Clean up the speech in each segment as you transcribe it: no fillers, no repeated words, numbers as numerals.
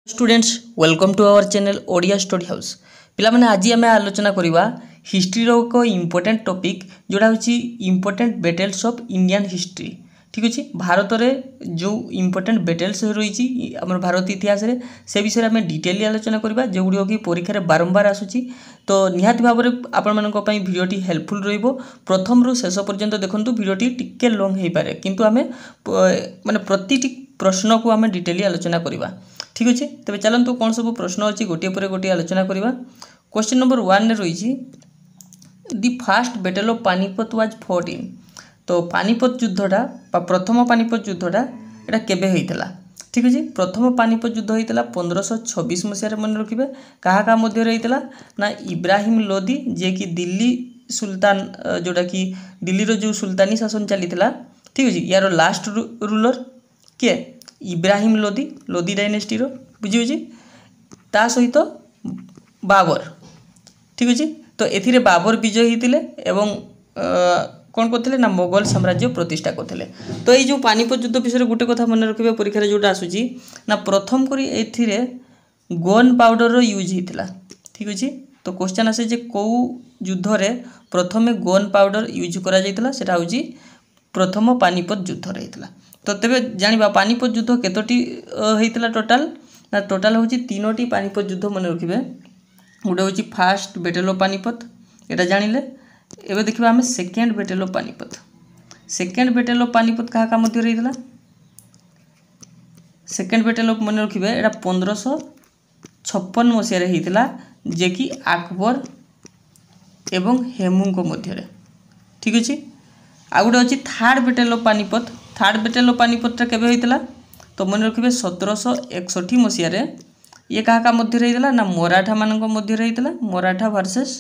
Students welcome to our channel Odia study house पिलामाने आज आम आलोचना करवा हिस्ट्री एक इम्पोर्टेंट टॉपिक जोड़ा हूँ important battles of Indian history. ठीक अच्छे भारत में जो इम्पोर्टेंट बैटल्स रही आम भारत इतिहास से विषय में डिटेली आलोचना करवा जो गुड़ कि परीक्षा बारंबार आसूची। तो निहाती भाव में आपण भिडियोटी हेल्पफुल रहिबो। प्रथम रु शेष पर्यंत देखंतु भिडियोटी टिके लॉन्ग हो पारे किंतु आमे माने प्रति प्रश्न को आमे डिटेली आलोचना करवा। ठीक अच्छे तेरे चलतु कौन सब प्रश्न अच्छी गोटे पर गोटे आलोचना करवा। क्वेश्चन नंबर 1 रही the first battle of Panipat was fought in. तो पानीपत युद्धटा प्रथम पानीपत युद्धटा यहाँ केबे होइतला। ठीक अच्छे प्रथम पानीपत युद्ध होइतला 1526 मसीह मन रखिए। क्या मध्य होइतला ना इब्राहिम लोदी जे कि दिल्ली सुल्तान जोटा कि दिल्ली जो सुल्तानी शासन चली। ठीक अच्छे यार लास्ट रूलर किए इब्राहिम लोदी लोदी डायनेस्टी बुझे ता सहित बाबर। ठीक अच्छे तो एथिरे बाबर विजय होते एवं कौन करते ना मोगल साम्राज्य प्रतिष्ठा करते। तो ये जो पानीपत युद्ध विषय गोटे कथा मन रखिए परीक्षा जोटा आसूची ना प्रथम करी एथिरे गन पाउडर यूज होता। ठीक अच्छे तो क्वेश्चन आसे जे कौ युद्ध रे प्रथमे गन पाउडर यूज करा जायतला सेटा होची प्रथम पानीपत युद्ध रे होता। तो तेबे जानिबा पानीपत युद्ध केतोटी होइतला टोटाल ना टोटाल होची तीनोटी पानीपत युद्ध मन रखिबे। गोटे होची फास्ट बैटल ऑफ पानीपत एटा जानिले। एबे देखिबा हमें second battle of Panipat. Second battle of Panipat कहा मध्य रहितला। सेकेंड बैटल ऑफ मन रखिबे एटा 1556 मसीह रे हितला जे कि अकबर एवं हेमू को मध्य रे। ठीक अछि आ गोटे अछि third battle of Panipat. Third battle of Panipat केबे होइतला तो मन रखिबे 1761 मसीह रे। ये क्या मध्य रहितला ना मराठा मानक मध्य रहितला मराठा वर्सेस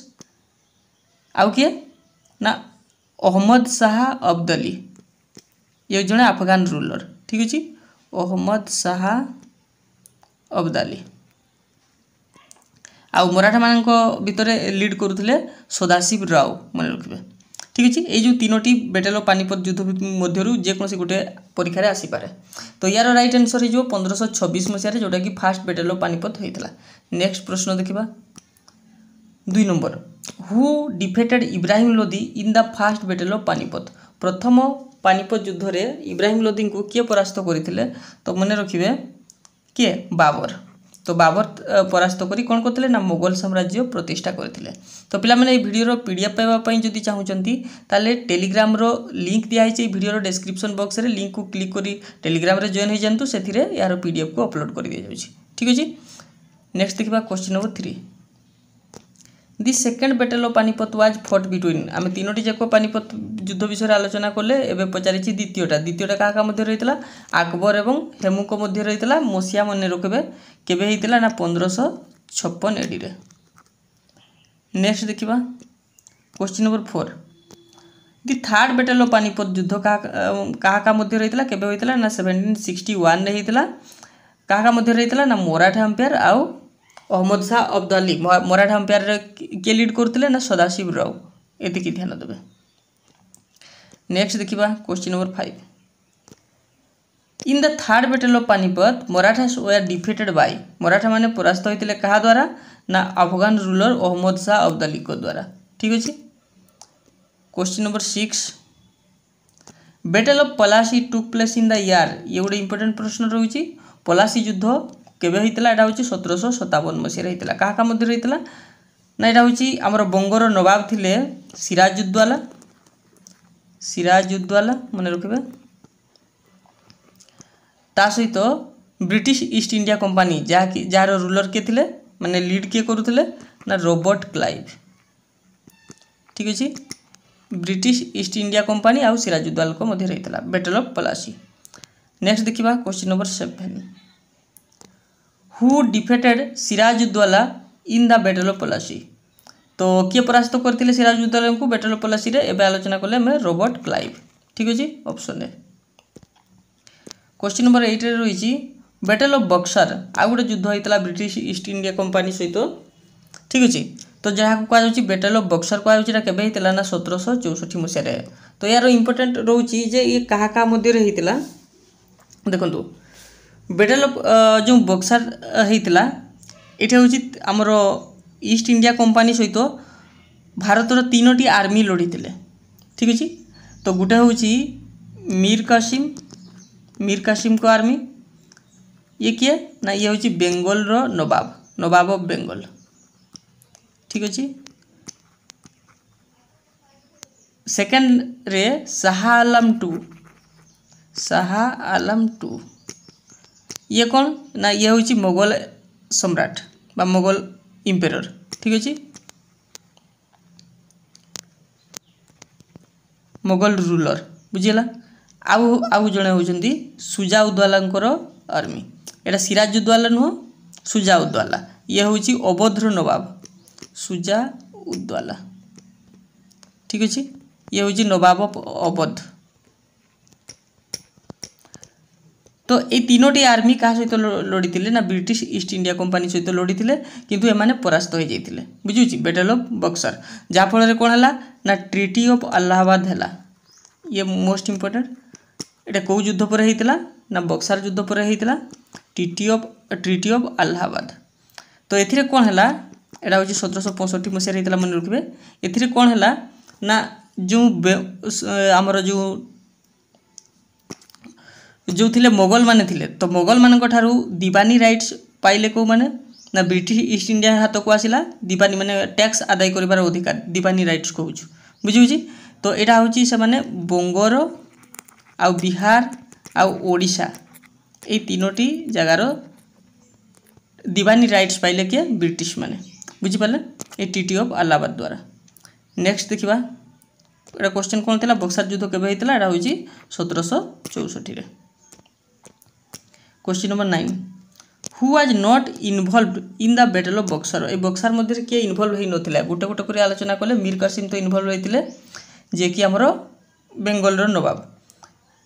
आउ किए ना अहमद शाह अब्दाली ये जने अफगान रूलर। ठीक अच्छे अहमद शाह अब्दाली आउ मराठा मानक भितर लीड करुले सदाशिव राव मन रखिए। ठीक अच्छे ये जो तीनोटी बैटल ऑफ पानीपत युद्ध मध्य जेकोसी गोटे परीक्षा आसीपे। तो यार राइट आंसर हो 1526 मसीह जोटा कि फास्ट बैटल ऑफ पानीपत होता। नेक्स्ट प्रश्न देखा 2 number who defeated Ibrahim Lodi in the fast battle of Panipat. प्रथम पानीपत युद्ध रे इब्राहिम लोदी को किए परास्त करते तो मन रखिए किए बाबर। तो बाबर परास्त करी कौन करते ना मोगल साम्राज्य प्रतिष्ठा करते। तो पिला माने भिडियो पीडीएफ पाइबा जदि चाहूँगी ताले टेलीग्राम रो लिंक दिखाई भिडियो डिस्क्रिप्शन बॉक्स रे लिंक को क्लिक करी टेलीग्राम रे जॉइन हो जातु से यार पीडीएफ को अपलोड कर दिया जाउछि। ठीक अच्छे नेक्स्ट देखा question number 3 the second battle of Panipat was fought between. आम तीनोटी जाक पानीपत युद्ध विषय आलोचना कले एवं पचारि द्वितीयटा क्या मध्य रही अकबर एवं हेमू को मध्य रही मसीहा मन रखिए केबे होइतला ना 1556 एडी रे। नेक्स्ट देखिबा question number 4 the third battle of Panipat युद्ध क्या मध्य रही केबे होइतला ना 1761 रे होइतला। क्या मध्य रही ना मराठा एम्पायर आउ अहमद शाह अब्दाली। मराठा एम्पायर के लीड करते ना सदाशिव राव एतिकी ध्यान देवे। नेक्स्ट देखिबा question number 5 in the third battle of Panipat Marathas were defeated by. Maratha माने परास्त होइतिले कहा द्वारा ना अफगान रूलर अहमद शाह अब्दाली को द्वारा। ठीक अच्छे question number 6 battle of Plassey took place in the year. ये गोटे इंपोर्टेंट प्रश्न रही पलासी युद्ध केबे होइतला एटा होची 1757 मसीह होइतला। क्या मध्य रहितला ना एटा होची हमर बंगर नवाब थिले सिराजुद्दौला। सिराजुद्दौला मन रखिबे ता सहित British east India company jar ruler के थिले माने लीड के करुथिले ना रॉबर्ट क्लाइव। ठीक अच्छे ब्रिटिश ईस्ट इंडिया कंपनी आउ सिराजुद्दौला को मध्य रहितला बैटल ऑफ पलासी। नेक्स्ट देखिबा question number 7 who defeated Sirajuddaulah in the battle of Plassey. तो किए परास्त करते सिराजुद्दौला को बैटल ऑफ पलासी रे एबे आलोचना कले हमें रॉबर्ट क्लाइव। ठीक अच्छे ऑप्शन ए। क्वेश्चन नंबर 8 रे रही बैटल ऑफ बक्सर आ गोटे युद्ध होता ब्रिटिश ईस्ट इंडिया कंपनी सहित। ठीक अच्छे तो जहाँ कहुच्छी बैटल ऑफ बक्सर कहुच्छी केबे होइतला ना 1764 मसीह। तो यार इंपोर्टेंट रोचे ये क्या मध्य होता देखो बैटल ऑफ जो बक्सार होता ये हूँ आमर ईस्ट इंडिया कंपानी सहित भारतर 3टी आर्मी लड़ी थे। ठीक अच्छे। तो गोटे हूँ मीर कासिम को आर्मी, ये किए ना ये हूँ बेंगल रो नवाब ऑफ बेंगल। ठीक अच्छे। सेकेंड रे शाह आलम टू ये कौन ना ये हूँ मोगल सम्राट बा मोगल इम्पेरर। ठीक अच्छे। मोगल रूलर बुझीगला। आउ जड़े होती सुजाउद्दौला आर्मी, एटा सिराजुद्दौला नुह सुजाउद्दौला, ये हूँ अवधर नवाब सुजाउद्दौला। ठीक अच्छे। ये हूँ नवाब ऑफ अवध। तो ये 3टी आर्मी क्या सहित लड़ी थे ना ब्रिटिश ईस्ट इंडिया कंपानी सहित लड़ी थे, किंतु एमाने परास्त हो जाते। बुझुची बैटल ऑफ बक्सर जहाँफल कौन है ना ट्रिटी ऑफ अलाहाबाद है। ये मोस्ट इम्पोर्टेंट। एटा कौ युद्ध पर होता ना बक्सर युद्ध पर होता ट्रिटी ऑफ अलाहाबाद। तो ये कौन है एटा हूँ 1765 मसीह होता मन रखिए। ये कौन है ना जो आमर जो थे मोगल माने थे, तो मोगल मान दीवानी राइट्स पाइले कौ माने ना ब्रिटिश ईस्ट इंडिया हाथ को आसला दीवानी माने टैक्स आदाय कर अधिकार दीवानी राइट्स कहूँ। बुझी। तो यहाँ हूँ से माने बंगर आ बिहार आ ओडिशा ये 3टी जगार दीवानी राइट्स पाइले किए ब्रिटिश माने। बुझीपारे ये ट्रिटी ऑफ अलाहाबाद द्वारा। नेक्स्ट देखा एटा क्वेश्चन कौन था बक्सर युद्ध केबे होता है हूँ 1764। Question number 9 who was not involve in the battle of Buxar. ये बक्सर मध्य किए इनवॉल्व हो नथिला गोटे गोटे कर आलोचना कले। मीर कासिम तो इनवॉल्व होते जे कि आमर बेंगल नवाब,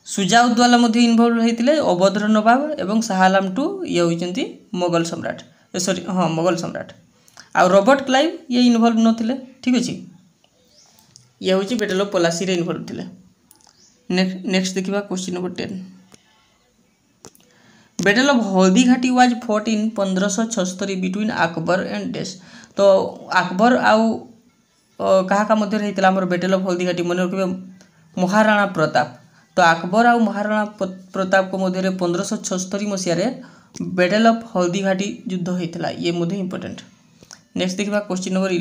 सुजाउद्दौला इनवॉल्व होते अवधर नवाब एवं शाह आलम टू ये होती मोगल सम्राट सॉरी हाँ मोगल सम्राट। आ रॉबर्ट क्लाइव ये इनवॉल्व नथिले। ठीक अच्छे। ये हूँ बैटल ऑफ पलासी रे इनवॉल्व थे। नेक्स्ट देखा question number 10 battle of Haldighati was fought in 1576 between Akbar and डेस। तो अकबर आउ क्या मध्य होता है बैटल ऑफ हल्दीघाटी मन रखिए महाराणा प्रताप। तो अकबर आउ महाराणा प्रताप को मध्य 1576 मसीह बैटल ऑफ हल्दीघाटी युद्ध होता है। ये मुझे इंपोर्टेंट। नेक्स्ट देखा क्वेश्चन नंबर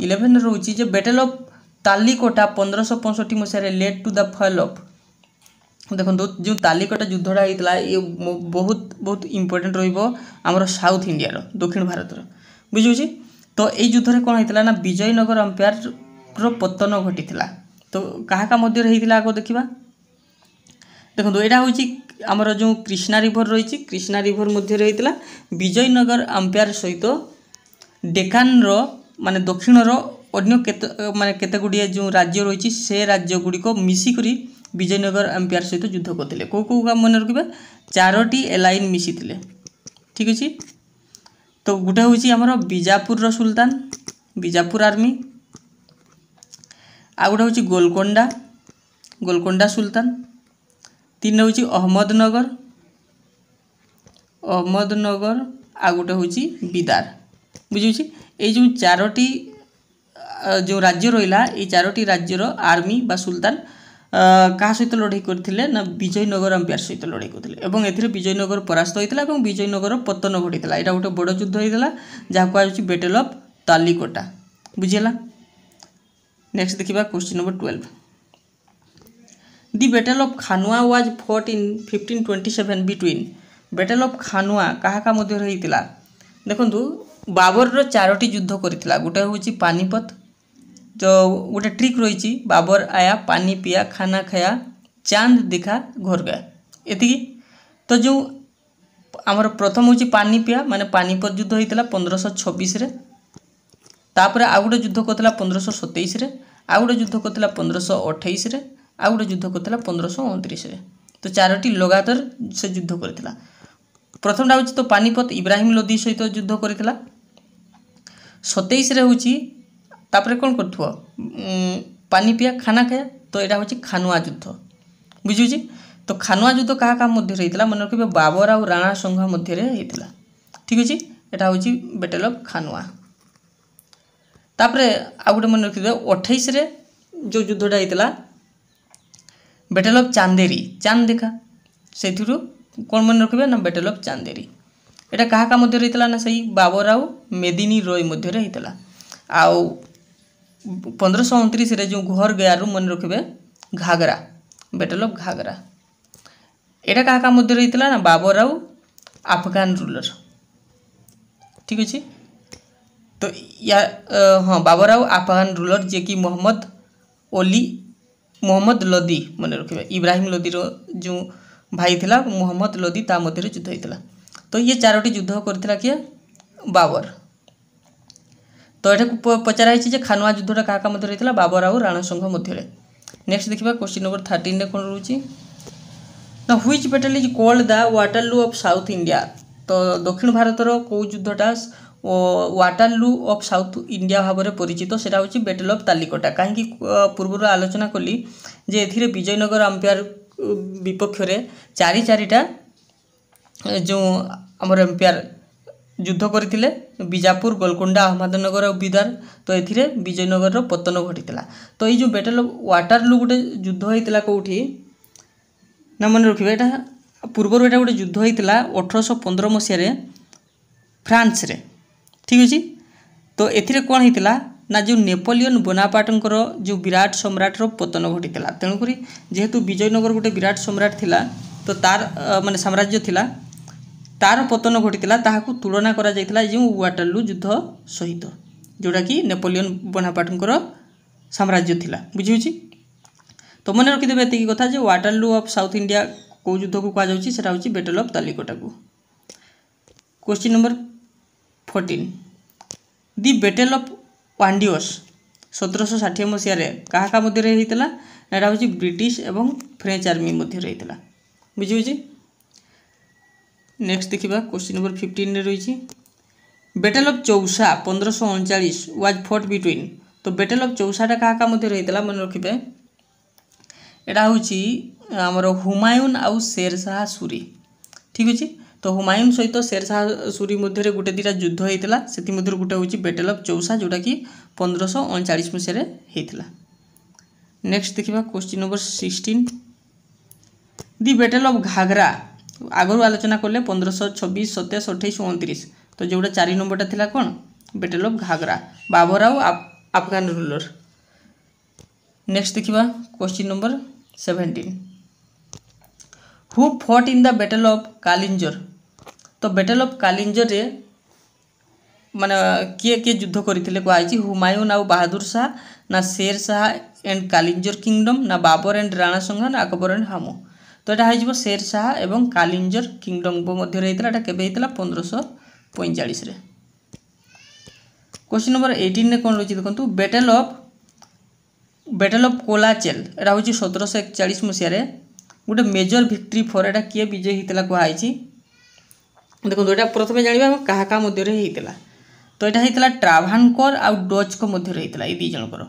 11 रोचे बैटल ऑफ तालीकोटा 1565 मसीह led to the fall of. देखो जो तालीकोटा युद्धटा होता है ये बहुत बहुत इंपोर्टेंट रमर साउथ इंडिया दक्षिण भारत बुझे। तो ये युद्ध कौन होता है ना विजयनगर अंपायर पतन घटी। तो क्या मध्य होता आग देखा देखो यहाँ हूँ आमर जो कृष्णा रिवर रही कृष्णा रिवर मध्य होता विजयनगर अंपायर सहित डेकान माने दक्षिण अन्य माने केते गुड़िए जो राज्य रही से राज्य गुड़िक मिसिक विजयनगर अंपायर सहित युद्ध करते। कौ कौ मन रखिए 4टी एलाइन मिसी। ठीक अच्छे। तो गोटे हूँ आमर बीजापुर सुल्तान बीजापुर आर्मी, आ गोटे हूँ गोलकोंडा सुल्तान, 3 हूँ अहमदनगर आ गोटे हूँ बिदार। बुझे ये जो 4टी जो राज्य रहा ये 4टी राज्यर आर्मी बा सुल्तान क्या सहित लड़ाई करते ना विजयनगर अंपायर सहित लड़ाई करते ए विजयनगर परास्त होता है विजयनगर पतन घटीला। यहाँ गोटे बड़ युद्ध होता जहाँ कहुच्छी बैटल ऑफ तालीकोटा। बुझीगला। नेक्स्ट देखा question number 12 the battle of Khanua was fought in 1527 between. Battle of Khanua क्या मध्य होता देखु बाबर 4टी युद्ध करथिला। गोटे हूँ पानीपत। तो गोटे ट्रिक रही बाबर आया पानी पिया खाना खाया चांद दिखा घर गया एति। तो जो आमर प्रथम हूँ पानी पिया माने पानीपत युद्ध होता 1526 तापर आउ गोटे युद्ध करता 1527 आउ गोटे युद्ध करता 1528 आउ गोटे युद्ध करता 1529। तो 4टी लगातार से युद्ध करता। प्रथमटा हूँ तो पानीपत इब्राहिम लोदी सहित युद्ध करता। 27 हूँ तापर कौन कर पानी पिया खाना खाया। तो यहाँ हूँ खानुआ युद्ध। बुझुची। तो खानुआ युद्ध क्या मध्य होता मन रखिए बाबर आउ राणा संघ मध्य होता। ठीक अच्छे यहाँ हूँ बैटल ऑफ खानुआ। तापरे आ गए मन रखिए 28 जो युद्धटा होता बैटल ऑफ चांदेरी चांद देखा से कौन मन रखिए ना बैटल ऑफ चांदेरी। यहाँ क्या मध्य होता ना सही बाबर आउ मेदिनी रॉय मध्य होता। आउ 1529 जो घोर गयारू मन रखिए घाघरा बैटल ऑफ घाघरा। यहाँ क्या मध्य होता ना बाबर आउ अफगान रूलर। ठीक अच्छे तो या हाँ बाबर आउ अफगान रूलर जे कि मोहम्मद लोदी मन रखिए इब्राहिम लोदीर जो भाई थिला मोहम्मद लोदी ता मध्य युद्ध होता। तो ये 4टी युद्ध करथिला किए बाबर। तो ये पचराई खानुआ युद्धटा क्या मध्य होता बाबर आउ राणा संघ मध्य। नेक्स्ट देखिए क्वेश्चन नंबर 13 कौन रोचे ना which battle is called the Waterloo of south India. तो दक्षिण भारतर कौ युद्धटा वाटरलू ऑफ साउथ इंडिया भाव में परिचित सेटा हूँ बैटल ऑफ तालिकोटा। कहीं पूर्व आलोचना कली जे एथिरे विजयनगर अंपायर विपक्ष में 4टा जो आमर एम्पायर युद्ध करते बीजापुर गोलकोंडा अहमदनगर और बीदर। तो ये विजयनगर पतन घटीला। तो ये जो बैटल ऑफ वाटरलू गोटे युद्ध होता कौटी ना मन रखिए यहाँ पूर्वर यहाँ गोटे युद्ध होता 1815 मसीह फ्रांस रे। ठीक अच्छे तो ये कौन होता ना जो नेपोलियन बोनापार्टଙ୍କର जो विराट सम्राटर पतन घटीला। तेणुक जेहेतु विजयनगर गोटे विराट सम्राट थिला तो तार माने साम्राज्य थिला तार पतन घटीला ताहाकू तुलना करा जायतिला जो वाटरलू युद्ध सहित जोड़ा कि नेपोलियन बोनापार्टଙ୍କର साम्राज्य थिला। बुझिउछि तो मन रखिदेवे एतिकी कथा जे वाटरलू ऑफ साउथ इंडिया कौ युद्ध को कहा जाउछि सेटा होछि बैटल ऑफ तालिकोटा को। Question number 14 the battle of Wandiwash 1760 मसीह क्या मध्य होता यहाँ हूँ ब्रिटिश एवं फ्रेंच आर्मी मध्य होता। बुझे नेक्स्ट देखा क्वेश्चन नंबर 15 रही battle of Chausa 1539 was fought between. तो बैटल ऑफ चौसाटा क्या मध्य होता मन रखिए यहाँ हूँ आमर हुमायून आउ शेरशाह सूरी। ठीक अच्छे तो हुमायून सहित शेरशाह सूरी मध्य गोटे 2टा युद्ध होता से गोटे हूँ बैटल ऑफ चौसा जोटा कि 1539 मसीह होता। नेक्स्ट देखा question number 16 the battle of Ghaghra आगु आलोचना कले 1526 27 28 29। तो जोटा 4 नंबरटा थिला कौन बैटल ऑफ घाघरा बाबर आउ अफगान रूलर। नेक्स्ट देखा question number 17 who fought in the battle of Kalinjar. तो बैटल ऑफ कालिंजर रे माने किए किए युद्ध करते कहुई हुमायून आउ बहादुर शाह ना शेर शाह एंड कालिंजर किंगडम ना बाबर एंड राणा संघ ना अकबर एंड हामू। तो यहाँ हो शेर शाह एवं कालिंजर किंगडम मध्य होता केवे होता 1545। क्वेश्चन नंबर 18 कौन रही देखो बैटल ऑफ कोलाचेल यहाँ हूँ 1741 मसीह गोटे मेजर विक्ट्री फॉर एटा किए विजय होता कहुई देखो यहाँ प्रथम जाना क्या मध्य होता। तो यहाँ होता ट्राभांकर आउ डच को मध्य होता ये 2 जनकर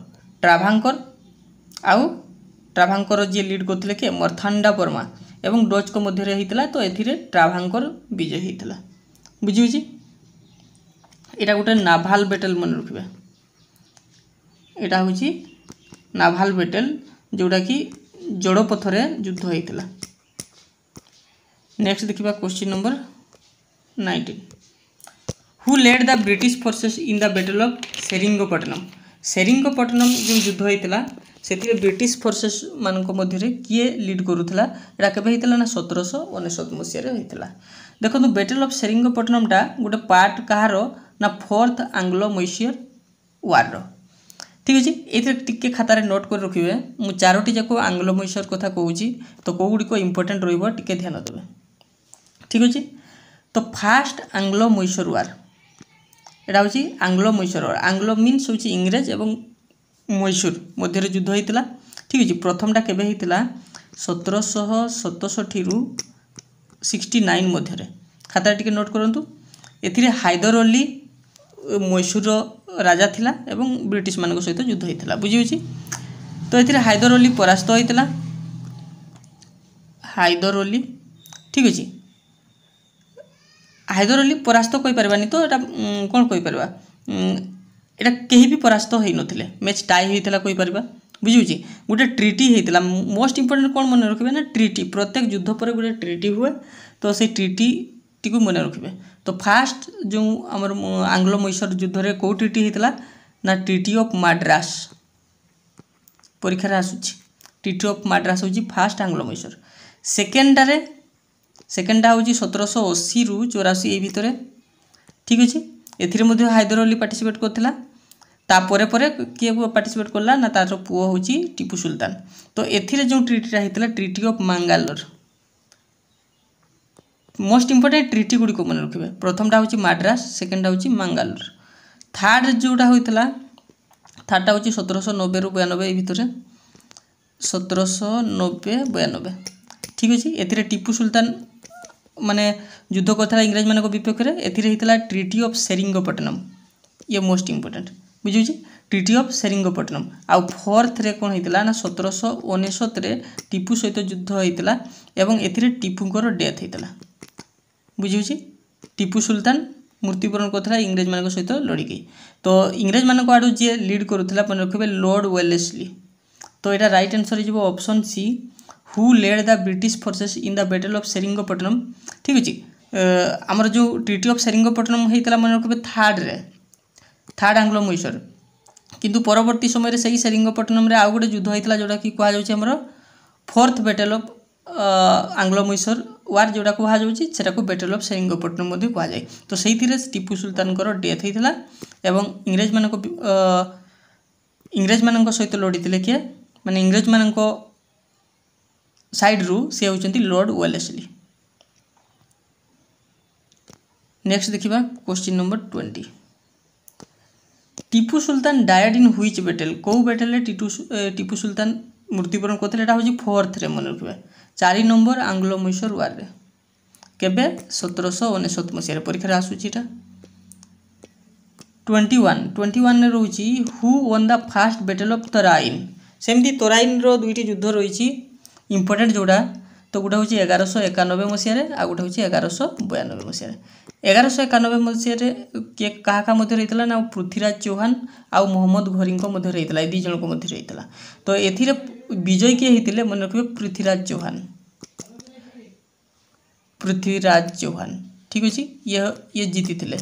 ट्राभांकर जी लीड करते किए मर्थांडा वर्मा एवं डच को मध्य होता। तो ये ट्राभांकर विजय होता। बुझे यहाँ गोटे नाभाल बैटल मन रखिए यहाँ हूँ नाभाल बैटल जोटा कि जड़पथर युद्ध होता। नेक्स्ट देखा question number 19 who led the British forces in the battle of Seringapatam. Seringapatam जो युद्ध होता से ब्रिटिश फोर्सेस मान मध्य किए लीड करूला यहाँ केवे होता ना 1799 मसीह होता। देखो बैटल ऑफ सेरिंगपट्टनमटा गोटे पार्ट कहार ना 4th आंग्लो मैसूर वार। ठीक अच्छे ये टिके खातार नोट कर रखिए मु 4टी जाक आंग्लो मैसूर कथा कहूँ तो कौगुड़िक इंपोर्टेंट रे ध्यान देवे। ठीक अच्छे तो फास्ट आंग्लो मैसूर वार यहाँ हूँ आंग्लो मैसूर वार आंग्लो मीन्स हूँ इंग्रेज एवं मैसूर मध्य युद्ध होता। ठीक अच्छे प्रथमटा केवे होता 1767 रु 69 मध्य खातार टिके नोट करूँ। ए हैदर अली मैसूर राजा थिला एवं ब्रिटिश मान सहित युद्ध होता। बुझी तो ये हैदर अली परास्त होता ହାଇଦର ଅଲି। ଠିକ୍ ଅଛି, ହାଇଦର ଅଲି ପରାସ୍ତ କହିପାରିବାନି ତ ଏଇଟା କ'ଣ କହିପାରିବା, ଏଇଟା କେହି ବି ପରାସ୍ତ ହେଇନଥିଲେ, ମ୍ୟାଚ୍ ଟାଇ ହେଇଥିଲା କହିପାରିବା। ବୁଝିହେଉଛି, ଗୋଟେ ଟ୍ରିଟି ହେଇଥିଲା। ମୋଷ୍ଟ ଇମ୍ପୋର୍ଟାଣ୍ଟ କ'ଣ ମନେ ରଖିବେ ନା ଟ୍ରିଟି, ପ୍ରତ୍ୟେକ ଯୁଦ୍ଧ ପରେ ଗୋଟେ ଟ୍ରିଟି ହୁଏ, ତ ସେଇ ଟ୍ରିଟିକୁ ମନେ ରଖିବେ। ତ ଫାଷ୍ଟ ଯେଉଁ ଆମର ଆଙ୍ଗ୍ଲୋ ମୈଶର ଯୁଦ୍ଧରେ କେଉଁ ଟ୍ରିଟି ହେଇଥିଲା ନା ଟ୍ରିଟି ଅଫ୍ ମାଡ୍ରାସ, ପରୀକ୍ଷାରେ ଆସୁଛି। ଟ୍ରିଟି ଅଫ୍ ମାଡ୍ରାସ ହେଉଛି ଫାଷ୍ଟ ଆଙ୍ଗ୍ଲୋ ମୈଶର। ସେକେଣ୍ଡଟା ହେଉଛି 1780ରୁ 84 ଏଇ ଭିତରେ। ଠିକ୍ ଅଛି, ଏଥିରେ ମଧ୍ୟ ହାଇଦର ଅଲି ପାର୍ଟିସିପେଟ୍ କରିଥିଲା। ତାପରେ ପରେ କିଏ ପାର୍ଟିସିପେଟ୍ କଲା ନା ତାର ପୁଅ ହେଉଛି ଟିପୁ ସୁଲତାନ। ତ ଏଥିରେ ଯେଉଁ ଟ୍ରିଟିଟା ହେଇଥିଲା treaty of Mangalore. Most important treaty ଗୁଡ଼ିକ ମନେ ରଖିବେ, ପ୍ରଥମଟା ହେଉଛି ମାଡ୍ରାସ, ସେକେଣ୍ଡଟା ହେଉଛି ମାଙ୍ଗାଲୋର। ଥାର୍ଡ଼ ଯେଉଁଟା ହୋଇଥିଲା, ଥାର୍ଡ଼ଟା ହେଉଛି 1790ରୁ 92 ଏଇ ଭିତରେ, 1790-92। ଠିକ୍ ଅଛି, ଏଥିରେ ଟିପୁ ସୁଲତାନ ମାନେ ଯୁଦ୍ଧ କରିଥିଲା ଇଂରେଜମାନଙ୍କ ବିପକ୍ଷରେ। ଏଥିରେ ହେଇଥିଲା ଟ୍ରିଟି ଅଫ୍ ସେରିଙ୍ଗପଟନମ୍, ଇଏ ମୋଷ୍ଟ ଇମ୍ପୋର୍ଟାଣ୍ଟ। ବୁଝୁଛି, ଟ୍ରିଟି ଅଫ୍ ସେରିଙ୍ଗପଟନମ୍। ଆଉ ଫୋର୍ଥରେ କ'ଣ ହେଇଥିଲା ନା 1799ରେ ଟିପୁ ସହିତ ଯୁଦ୍ଧ ହେଇଥିଲା ଏବଂ ଏଥିରେ ଟିପୁଙ୍କର ଡେଥ୍ ହେଇଥିଲା। ବୁଝିହେଉଛି, ଟିପୁ ସୁଲତାନ ମୃତ୍ୟୁବରଣ କରୁଥିଲା ଇଂରେଜମାନଙ୍କ ସହିତ ଲଢ଼ିକି। ତ ଇଂରେଜମାନଙ୍କ ଆଡ଼ୁ ଯିଏ ଲିଡ୍ କରୁଥିଲା ମନେ ରଖିବେ ଲର୍ଡ଼ ୱେଲେସ୍ଲି। ତ ଏଇଟା ରାଇଟ୍ ଆନ୍ସର୍ ହେଇଯିବ option C, who led the British forces in the battle of Seringapatam. ଠିକ୍ ଅଛି, ଆମର ଯେଉଁ ଟ୍ରିଟି ଅଫ୍ ସେରିଙ୍ଗପଟନମ୍ ହେଇଥିଲା ମନେ ରଖିବେ ଥାର୍ଡ଼ ଆଙ୍ଗ୍ଲୋ ମୈଶର, କିନ୍ତୁ ପରବର୍ତ୍ତୀ ସମୟରେ ସେହି ସେରିଙ୍ଗପଟନମ୍ରେ ଆଉ ଗୋଟେ ଯୁଦ୍ଧ ହେଇଥିଲା ଯେଉଁଟାକି କୁହାଯାଉଛି ଆମର fourth battle of Anglo Mysore war, ଯେଉଁଟା କୁହାଯାଉଛି ସେଟାକୁ ବ୍ୟାଟଲ୍ ଅଫ୍ ସେରିଙ୍ଗପଟନମ୍ ମଧ୍ୟ କୁହାଯାଏ। ତ ସେଇଥିରେ ଟିପୁ ସୁଲତାନଙ୍କର ଡେଥ୍ ହେଇଥିଲା ଏବଂ ଇଂରେଜମାନଙ୍କ ସହିତ ଲଢ଼ିଥିଲେ କିଏ, ମାନେ ଇଂରେଜମାନଙ୍କ ସାଇଡ଼୍ରୁ ସେ ହେଉଛନ୍ତି ଲର୍ଡ଼ ୱେଲେସ୍ଲି। ନେକ୍ସଟ ଦେଖିବା question number 20। Tipu Sultan died in which battle, କେଉଁ ବ୍ୟାଟେଲରେ ଟିପୁ ସୁଲତାନ ମୃତ୍ୟୁବରଣ କରିଥିଲେ? ଏଇଟା ହେଉଛି ଫୋର୍ଥରେ ମନେ ରଖିବା, 4 ନମ୍ବର ଆଙ୍ଗ୍ଲୋ ମୈଶର ୱାର୍ରେ। କେବେ? 1799 ମସିହାରେ, ପରୀକ୍ଷାରେ ଆସୁଛି ଏଇଟା। 21ରେ ରହୁଛି who won the first battle of Tarain. ସେମିତି ତରାଇନ୍ର ଦୁଇଟି ଯୁଦ୍ଧ ରହିଛି ଇମ୍ପୋର୍ଟାଣ୍ଟ ଯେଉଁଟା, ତ ଗୋଟେ ହେଉଛି 1191 ମସିହାରେ, ଆଉ ଗୋଟେ ହେଉଛି 1192 ମସିହାରେ। 1191 ମସିହାରେ କିଏ କାହା ମଧ୍ୟରେ ହେଇଥିଲା ନା ପୃଥ୍ୱୀରାଜ ଚୌହାନ ଆଉ ମହମ୍ମଦ ଘୋରୀଙ୍କ ମଧ୍ୟରେ ହେଇଥିଲା, ଏ ଦୁଇ ଜଣଙ୍କ ମଧ୍ୟରେ ହେଇଥିଲା। ତ ଏଥିରେ ବିଜୟ କିଏ ହେଇଥିଲେ ମନେ ରଖିବେ ପୃଥ୍ୱୀରାଜ ଚୌହାନ। ଠିକ୍ ଅଛି, ଇଏ ଜିତିଥିଲେ।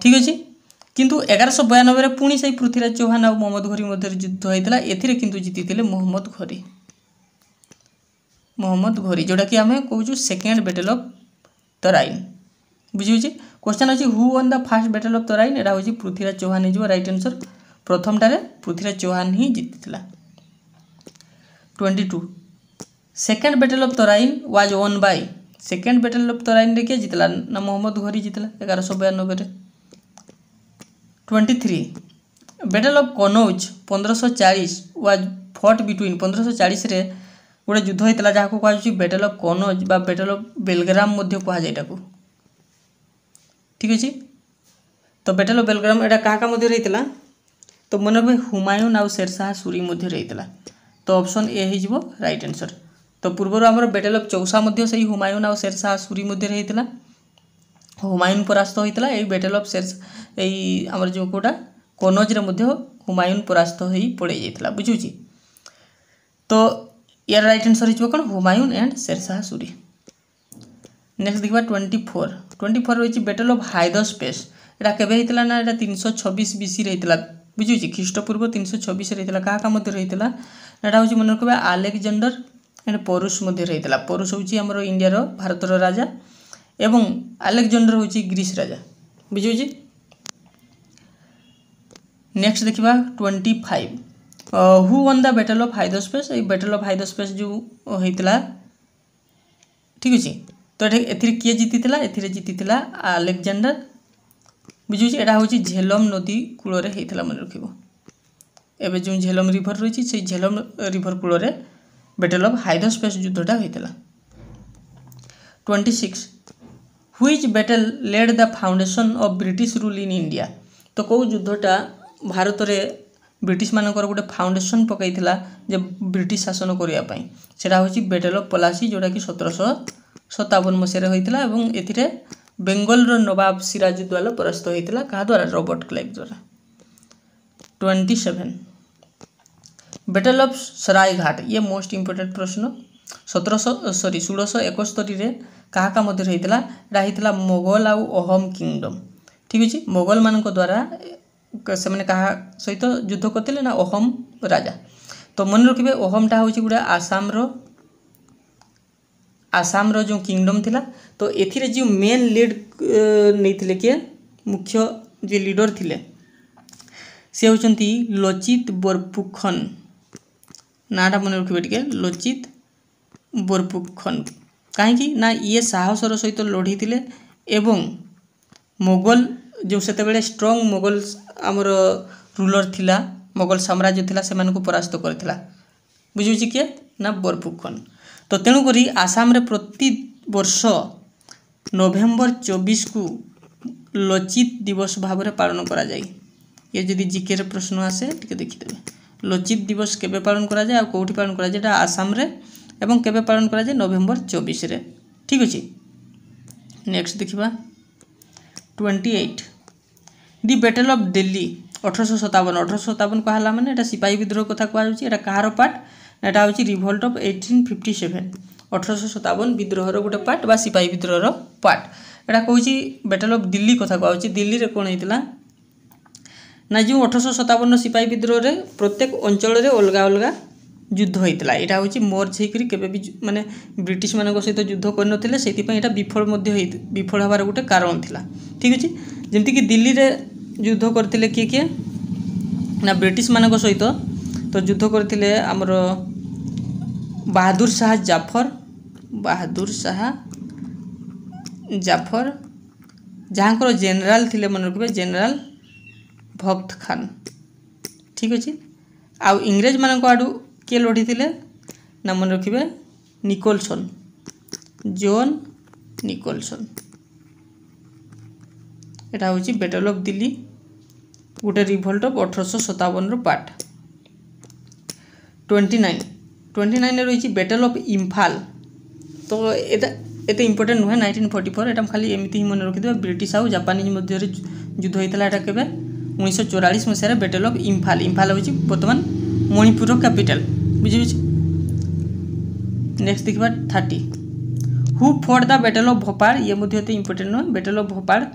ଠିକ୍ ଅଛି, କିନ୍ତୁ 1192ରେ ପୁଣି ସେଇ ପୃଥ୍ୱୀରାଜ ଚୌହାନ ଆଉ ମହମ୍ମଦ ଘୋରୀ ମଧ୍ୟରେ ଯୁଦ୍ଧ ହେଇଥିଲା। ଏଥିରେ କିନ୍ତୁ ଜିତିଥିଲେ ମହମ୍ମଦ ଘୋରୀ, ଯେଉଁଟାକି ଆମେ କହୁଛୁ ସେକେଣ୍ଡ ବ୍ୟାଟେଲ୍ ଅଫ୍ ତରାଇନ୍। ବୁଝିହେଉଛି, କ୍ୱେଶ୍ଚନ୍ ଅଛି who won the first battle of Tarain, ଏଇଟା ହେଉଛି ପୃଥ୍ୱୀରାଜ ଚୌହାନ ହେଇଯିବ ରାଇଟ୍ ଆନ୍ସର୍। ପ୍ରଥମଟାରେ ପୃଥ୍ୱୀରାଜ ଚୌହାନ ହିଁ ଜିତିଥିଲା। 22 second battle of Tarain was won by, second battle of ତରାଇନ୍ରେ କିଏ ଜିତିଲା ନା ମହମ୍ମଦ ଘୋରୀ ଜିତିଲା 1192ରେ। 23 battle of Kannauj 1540 was fought between, 1540ରେ ଗୋଟେ ଯୁଦ୍ଧ ହେଇଥିଲା ଯାହାକୁ କୁହାଯାଉଛି ବ୍ୟାଟେଲ୍ ଅଫ୍ କନୌଜ ବା ବ୍ୟାଟେଲ୍ ଅଫ୍ ବେଲଗ୍ରାମ ମଧ୍ୟ କୁହାଯାଏ ଏଟାକୁ। ଠିକ୍ ଅଛି, ତ ବ୍ୟାଟେଲ୍ ଅଫ୍ ବେଲଗ୍ରାମ ଏଇଟା କାହା ମଧ୍ୟରେ ହେଇଥିଲା ତ ମନେ ରଖିବେ ହୁମାୟୁନ୍ ଆଉ ଶେରଶାହ ସୁରୀ ମଧ୍ୟରେ ହେଇଥିଲା। ତ ଅପସନ୍ ଏ ହେଇଯିବ ରାଇଟ୍ ଆନ୍ସର୍। ତ ପୂର୍ବରୁ ଆମର ବ୍ୟାଟେଲ୍ ଅଫ୍ ଚୌସା ମଧ୍ୟ ସେଇ ହୁମାୟୁନ୍ ଆଉ ଶେରଶାହ ସୁରୀ ମଧ୍ୟରେ ହେଇଥିଲା। ହୁମାୟୁନ୍ ପରାସ୍ତ ହୋଇଥିଲା। ଏଇ ବ୍ୟାଟେଲ୍ ଅଫ୍ ଏଇ ଆମର ଯେଉଁ କେଉଁଟା କନୌଜରେ ମଧ୍ୟ ହୁମାୟୁନ୍ ପରାସ୍ତ ହୋଇ ପଳେଇ ଯାଇଥିଲା। ବୁଝୁଛି, ତ ইয়ার রাইট আনসর হয়ে কোণ হুমায়ুন এন্ড শেরশাহ সুরি। নেক্সট দেখা 24 রয়েছে ব্যাটল অফ হাইদস্পেস। এটা কেবে হয়েছিল না এটা 326 BC হয়েছিল। বুঝুছি খ্রিস্টপূর্ব 326 হয়েছিল। কাহা মধ্যে হয়েছিল এটা হচ্ছে মনে রাখবে আলেকজান্ডর এন্ড পরুষ মধ্যে হয়েছিল। পরুষ হচ্ছে আমার ইন্ডিয়ার ভারতর রাজা এবং আলেকজান্ডর হচ্ছে গ্রিস রাজা। বুঝুছি। নেক্সট দেখা 25 হু ওয়ান দ ব্যাটল অফ হাইদস্পেস। এই ব্যাটল অফ হাইদস্পেস যে হয়েছিল ঠিক আছে। তো এথিরে কিଏ জিতিଥିଲା? এথিরে জিতিଥିଲା আলেকজান্ডর। বুঝুছি এটা হচ্ছে ঝেলম নদী কূଳରେ হয়েছিল মনে রাখব। এবে যে ঝেলম রিভর রয়েছে সেই ঝেলম রিভর কূଳରେ ব্যাটল অফ হাইদস্পেস যুদ্ধটা হয়েছিল। 26 which battle led the foundation of British rule in India. তো কেউ যুদ্ধটা ভারতের ब्रिटिश मानकर गोटे फाउंडेशन पकईला जे ब्रिटिश शासन करने सेटा हूँ बैटल ऑफ पलासी जोटा कि 1757 मसीह होता और ए बेंगल नवाब सिराजुद्दौला परास्त होता क्या द्वारा रॉबर्ट क्लाइव द्वारा। 27 बैटल ऑफ सरायघाट ये मोस्ट इंपोर्टेंट प्रश्न 1671 क्या मध्य होता मोगल आउ अहोम किंगडम ठीक अच्छे मोगल मान द्वारा से मैंने कहा सहित युद्ध करते ना अहोम राजा तो मन रखिए अहोमटा हूँ गोटे आसाम जो किंगडम थिला तो एथिरे जो मेन लीड नहीं किए मुख्य जो लीडर थिले से होचंती लचित बोरफुकन नाटा मन रखिए टिके लचित बोरफुकन कहीं ना ये साहसर सहित लड़ी थिले एवं मोगल जो से स्ट्रंग मोगल आमर रूलर थिला मोगल साम्राज्य थिला से मानको परास्त करथिला बुझुछि किए ना बोरफुकन तो तेणुक आसाम रे प्रति वर्ष नवेम्बर 24 को लचित दिवस भाव में पालन करा जाए ये जदि जीके रे प्रश्न आसे टिके देखिदेबे लचित दिवस केबे पालन करा जाए आ कोठी पालन करा जाए आसाम रे एवं केबे पालन करा जाए नवेम्बर 24 रे ठीक अछि। नेक्स्ट देखिबा 28 दि बैटल ऑफ दिल्ली 1857 कहला माने एटा सिपाही विद्रोह कथा कहउछि एटा कहार पार्ट एटा होछि रिवोल्ट ऑफ 1857 1857 विद्रोहर गोटे पार्ट बा सिपाही विद्रोहर part Etah कहउछि battle of Delhi कथा कहउछि दिल्ली रे कोन हेतिला ना जो 1857 सिपाही विद्रोह रे प्रत्येक अंचल रे अलगा अलगा युद्ध होता है यहाँ हूँ मर्ज होकर केबे भी माने ब्रिटिश मान सहित युद्ध करनथिले सेति पई एटा विफल हबार गोटे कारण थिला ठीक अछि जेमति कि दिल्ली रे युद्ध करथिले किए ना ब्रिटिश मान सहित तो युद्ध करथिले हमर बहादुर शाह जाफर जहाँकर जेनेराल थिले मन रखिबे जेनेराल भक्त खान ठीक अछि आउ इंग्रेज मान आडू किए लड़ी थिले ना मन रखिबे निकोलसन जॉन निकोलसन एटा होची बैटल ऑफ दिल्ली गोटे रिवोल्ट ऑफ 1857 रो पार्ट। 29 रही बैटल ऑफ इम्फाल तो एते इंपोर्टेंट नुहे 1944 एटा खाली एमती ही मन रखिदे ब्रिटिश आउ जापानीज मध्य युद्ध होता है केबे 1944 मसीह बैटल ऑफ इम्फाल होची वर्तमान मणिपुर कैपिटल बुझी। नेक्स्ट देखिबा 30 who for the battle of Bhopal ये मध्य इंपोर्टेंट नुहे बैटल ऑफ भोपाल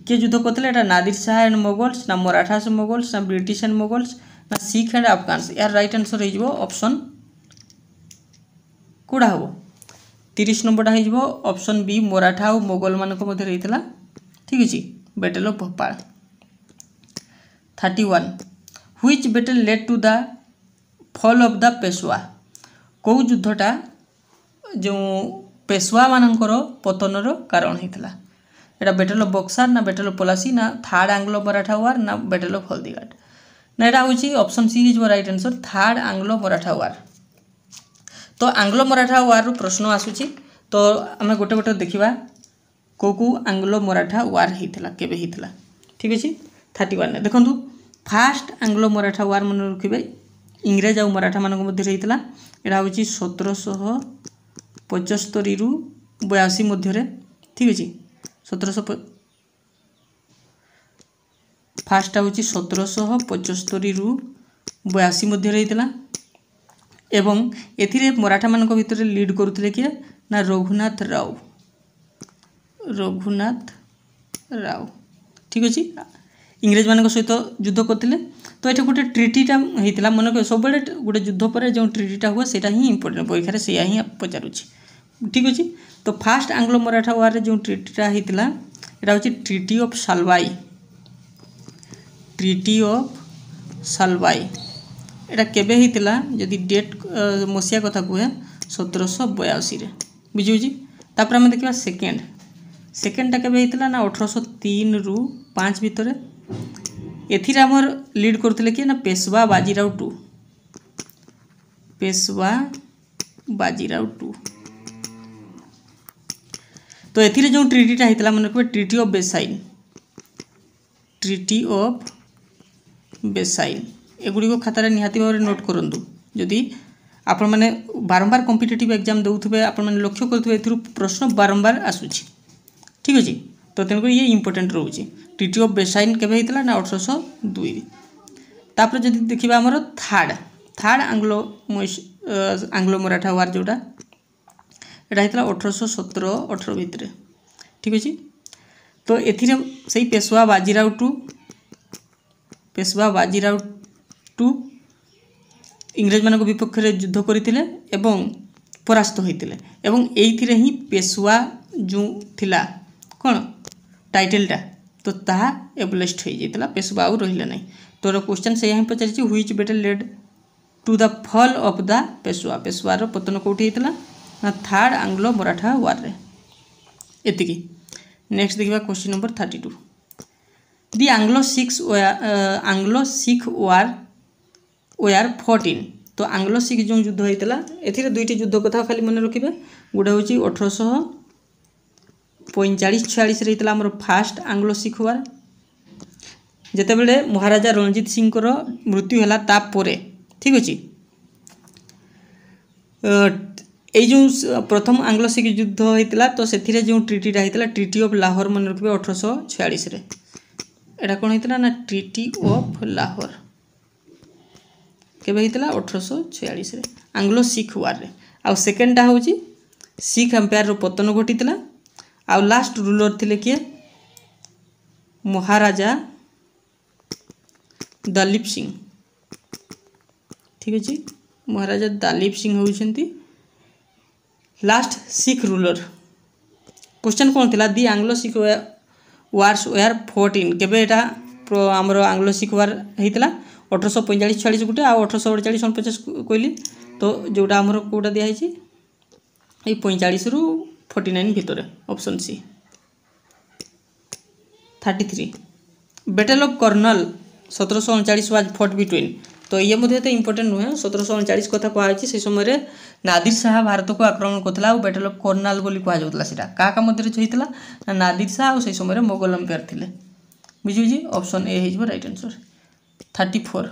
किए युद्ध करते एटा नादिर शाह एंड मोगल्स ना मराठास मोगल्स ना ब्रिटिश एंड मोगल्स ना सिख एंड अफगान्स यार राइट आंसर हो ऑप्शन कौड़ा हम 30 नंबरटा हो ऑप्शन बी मराठा और मोगल मान मध्य रही ठीक अच्छे battle of Bhopal. 31 which battle led to the fall of the Peshwa कौ युद्धटा जो पेशवा मानकर पतनर कारण होता एटा बैटल ऑफ बक्सार ना बैटल ऑफ पलासी ना थर्ड आंग्लो मराठा वार ना बैटल ऑफ हल्दीघाट ना एटा होची option C is right answer third Anglo Maratha war. तो आंग्लो मराठा वार प्रश्न आसुची तो आम गोटे गोटे देखा को आंग्लो मराठा वार होता केबे होता ठीक अच्छे। 31 देखो फास्ट आंग्लो मराठा वार मन रखिए इंग्रेज और मराठा मान मध्य होता यहाँ हूँ 1775 रु 82 मध्य ठीक अच्छे 1700 फास्ट हूँ 1775 रु 82 मध्य होता एवं एथिरे मराठा मान भितर लीड करुले किए ना रघुनाथ राव ठीक अच्छे इंग्रेज मान सहित युद्ध करते तो ये गोटे ट्रिटीटा होता मन सब गोटे युद्ध पर जो ट्रिटीटा हुए सेटा ही इंपोर्टेंट परीक्षा से ही पचारूँ ठीक अच्छे। तो फास्ट आंग्लो मराठा वार जो ट्रिटीटा होता यहाँ हूँ ट्रिटी ऑफ सालवाई एटा केबे होता जदि डेट मसीहा कथा कहे 1782 बुझी तापर आम देखा सेकेंडटा केबे होता ना 1803 रु 5 भितर एथिरे आमर लीड करथिले कि ना पेशवा बाजीराव टू तो एथिरे जो ट्रिटीटा होता मन रखिए ट्रिटी ऑफ बेसाइल एगुड़ी खातार निहाती भाव नोट करूँ जदि आपण मैंने बारंबार कॉम्पिटिटिव एग्जाम देउथबे आपण मैंने लक्ष्य करुवे एथुरु प्रश्न बारंबार आसुची ठीक अछि। तो तेणुक ये इंपोर्टेंट रोचे ट्रिटी ऑफ बेसाइन केबे हेतला ना 1802 तापर जदि देखिबा हमर थर्ड आंग्लो मराठा वार जोटा एटा हेतला 1817-18 भितर ठीक अछि। तो एथिरे सही पेशवा बाजीराव टू इंग्रेज मानक विपक्ष में युद्ध करथिले एवं परास्त होइतिले एवं एइथिरे ही पेशवा जो थिला कोन टाइटलटा तो ताहा एबलिस्ट हो जाइतिला पेशवा आउ रहिले नै। तोर क्वेश्चन से यही पचारिछि which battle led to the fall of the पेशवार पतन कोठी हेतला ना थर्ड आंग्लो मराठा वार रे एतिकी। नेक्स्ट देखिबा question number 32 the Anglo Sikh war 14 तो आंग्लो सिख जो युद्ध होता एथिरे दुईटी युद्ध कथा खाली मन रखिबे गोटे हूँ 1845-46 रहीतला हमर फास्ट आंग्लो सिख वार जेतेबेले महाराजा रणजीत सिंह को मृत्यु है तापर ठीक अच्छे जो प्रथम आंग्लो सिख युद्ध होता तो से जो ट्रिटीटा होता ट्रिटी ऑफ लाहौर मन रखिबे 1846 रे एटा कौन होता ना ट्रिटी ऑफ लाहौर केबे होता 1846 रे आंग्लो सिख वार रे आ सेकेंडटा हूँ सिख एम्पायर पतन घटी आ लास्ट रूलर थिले किए महाराजा दलीप सिंह ठीक अच्छे। महाराजा दलीप सिंह होउछंती लास्ट सिख रूलर। क्वेश्चन कौन थिला the Anglo Sikh wars were 14 केबे एटा हमर आंग्लो सिख वार हेतिला 1845-46 गुटे आ 1848-49 कहली तो जोटा हमर कोटा दिया है 45 रु 49 भितर option C. 33 battle of Karnal 1739 was fought between तो ये मध्य तो इंपोर्टेंट नुहे 1739 कथा कहुई से समय नादिर शाह भारत को आक्रमण करता और बैटल ऑफ कर्नाल बोली कहुला से क्या मध्य होता नादिर शाह और से समय मोगल एम्पायर थे बुझी ऑप्शन ए हो right answer. 34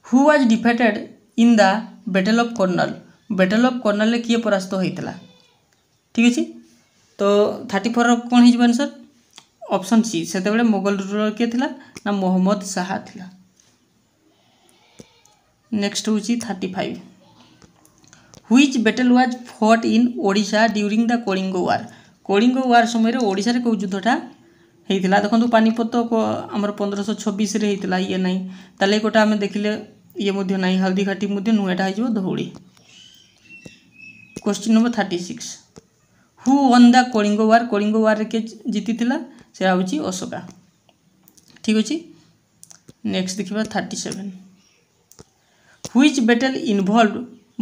who was defeated in the battle of Karnal किए परास्त होता ठीक अच्छे। तो 34 कौन हो आंसर ऑप्शन सी से मोगल रूलर किए थिला ना मोहम्मद शाह थिला। नेक्स्ट हूँ 35 which battle was fought in Odisha during the Kalinga war समय ओडिशा रे को युद्धटा होता देखो पानीपत को आमर 1526 रे होता ये ना ताले गोटा आम देखिले ये मध्य ना हल्दी घाटी मध्य नुएटा हो Dhauli. Question number 36 who won the Kalinga war के जीति से हूँ अशोका ठीक अच्छे। नेक्स्ट देखिए 37 which battle involve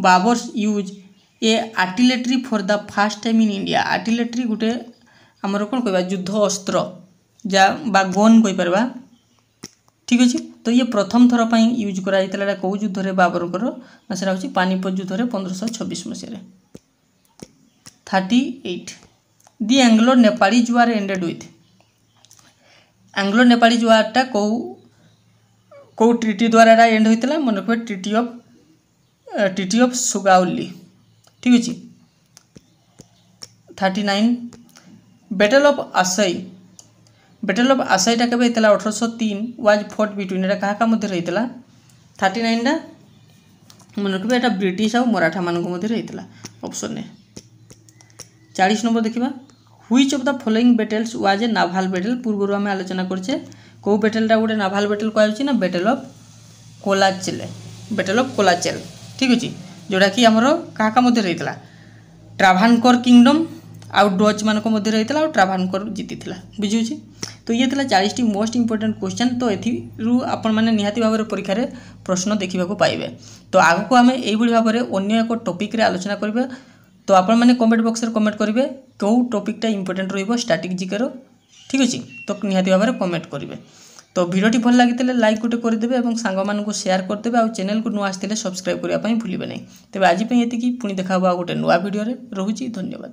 Babur's use a artillery for the first time in India artillery गोटे आमर कौन कह युद्ध अस्त्र जा गन कहीपर ठीक अच्छे। तो ये प्रथम थर पर यूज कराइला कौ युद्ध बाबर ना से हूँ पानीपत युद्ध 1526 मसीह। 38 the Anglo Nepalese war ended with Anglo Nepalese वारटा कौ ट्रिटी द्वारा एंड होता मन रखिए ट्रिटी ऑफ सुगाउली ठीक अच्छे। 39 बैटल ऑफ आसाईटा केबे होता 1803 वाज फॉट बिटवीन एटा क्या मध्य होता 39 मन रखिए एटा ब्रिटिश और मराठा मानक मध्य होता ऑप्शन ए। 40 नंबर देखिबा which of the following battles was a naval battle पूर्व आम आलोचना करछे कौ बैटलटा गोटे नाभाल बैटल कहूँ ना बैटल ऑफ कोलाचेल ठीक अच्छे जोटा कि आमर क्या मध्य होता ट्राभानकोर किंगडम आउ डच मानक मध्य होता और ट्राभानकोर जीति बुझे। तो ये 40 मोस्ट इंपोर्टेंट क्वेश्चन तो एथिरू आपण माने निहाती भाव में परीक्षा रे प्रश्न देखा पाइबे। तो आगको आम यही भाव में अन्य एक टॉपिक रे आलोचना करेंगे तो आपण मैंने कमेंट बॉक्स रे कमेंट करेंगे कौ टॉपिकटा इंपोर्टेंट रहिबो स्टैटिक जीके ठीक अच्छे तो निहाती भाव में कमेंट करेंगे। तो भिडियोटी भल लगी लाइक गोटे करदे और सांग मानू शेयर करदे और चैनल को नुआ आसते सब्सक्राइब करने भूलें नहीं। तेज आज ये पुणी देखा गोटे नुआ भिडियो रहुची धन्यवाद।